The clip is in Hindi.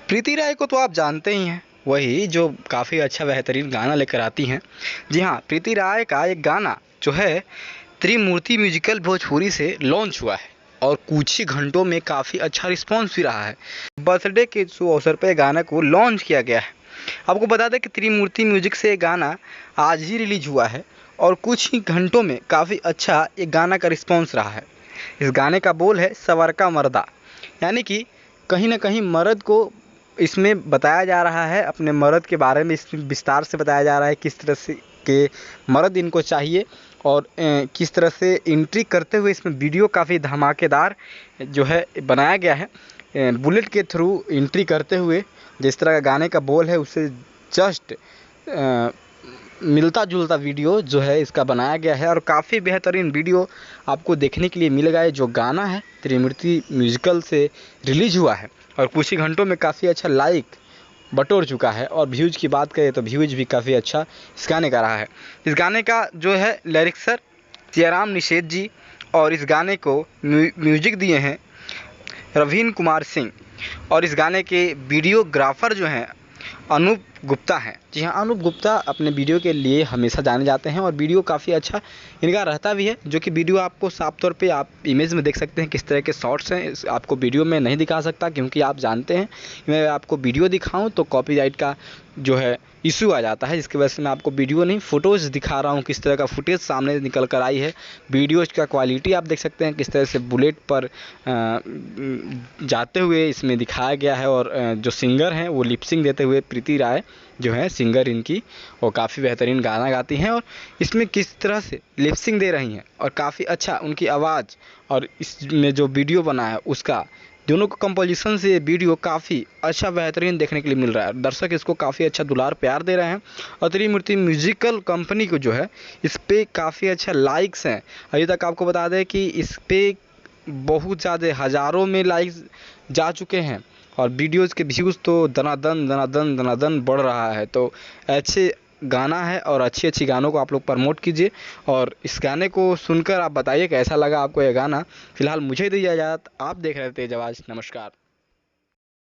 प्रीति राय को तो आप जानते ही हैं, वही जो काफ़ी अच्छा बेहतरीन गाना लेकर आती हैं। जी हाँ, प्रीति राय का एक गाना जो है त्रिमूर्ति म्यूजिकल भोजपुरी से लॉन्च हुआ है और कुछ ही घंटों में काफ़ी अच्छा रिस्पॉन्स भी रहा है। बर्थडे के शुभ अवसर पर गाना को लॉन्च किया गया है। आपको बता दें कि त्रिमूर्ति म्यूजिक से गाना आज ही रिलीज हुआ है और कुछ ही घंटों में काफ़ी अच्छा एक गाना का रिस्पॉन्स रहा है। इस गाने का बोल है सवर का मर्दा, यानी कि कहीं ना कहीं मर्द को इसमें बताया जा रहा है, अपने मर्द के बारे में इसमें विस्तार से बताया जा रहा है, किस तरह से के मर्द इनको चाहिए और किस तरह से एंट्री करते हुए इसमें वीडियो काफ़ी धमाकेदार जो है बनाया गया है। बुलेट के थ्रू एंट्री करते हुए जिस तरह का गाने का बोल है उससे जस्ट मिलता जुलता वीडियो जो है इसका बनाया गया है और काफ़ी बेहतरीन वीडियो आपको देखने के लिए मिलेगा। ये जो गाना है त्रिमूर्ति म्यूजिकल से रिलीज हुआ है और कुछ ही घंटों में काफ़ी अच्छा लाइक बटोर चुका है और व्यूज की बात करें तो व्यूज भी काफ़ी अच्छा इस गाने का रहा है। इस गाने का जो है लिरिक्सर सियाराम निषेध जी और इस गाने को म्यूजिक दिए हैं रवीन कुमार सिंह और इस गाने के वीडियोग्राफर जो हैं अनूप गुप्ता हैं। जी हाँ, अनूप गुप्ता अपने वीडियो के लिए हमेशा जाने जाते हैं और वीडियो काफ़ी अच्छा इनका रहता भी है, जो कि वीडियो आपको साफ तौर पे आप इमेज में देख सकते हैं किस तरह के शॉट्स हैं। आपको वीडियो में नहीं दिखा सकता क्योंकि आप जानते हैं मैं आपको वीडियो दिखाऊं तो कॉपीराइट का जो है इशू आ जाता है, जिसकी वजह से मैं आपको वीडियो नहीं फ़ोटोज़ दिखा रहा हूँ किस तरह का फुटेज सामने निकल कर आई है। वीडियोज़ का क्वालिटी आप देख सकते हैं किस तरह से बुलेट पर जाते हुए इसमें दिखाया गया है और जो सिंगर हैं वो लिपसिंग देते हुए प्रीति राय जो है सिंगर इनकी वो काफ़ी बेहतरीन गाना गाती हैं और इसमें किस तरह से लिपसिंग दे रही हैं और काफ़ी अच्छा उनकी आवाज़ और इसमें जो वीडियो बना है उसका दोनों को कंपोजिशन से ये वीडियो काफ़ी अच्छा बेहतरीन देखने के लिए मिल रहा है। दर्शक इसको काफ़ी अच्छा दुलार प्यार दे रहे हैं और त्रिमूर्ति म्यूजिकल कंपनी को जो है इस पर काफ़ी अच्छा लाइक्स हैं। अभी तक आपको बता दें कि इस पर बहुत ज़्यादा हज़ारों में लाइक्स जा चुके हैं और वीडियोज़ के व्यूज़ तो दनादन बढ़ रहा है। तो अच्छे गाना है और अच्छी गानों को आप लोग प्रमोट कीजिए और इस गाने को सुनकर आप बताइए कैसा लगा आपको यह गाना। फिलहाल मुझे दीजिए इजाज़त, आप देख रहे थे तेज आवाज़। नमस्कार।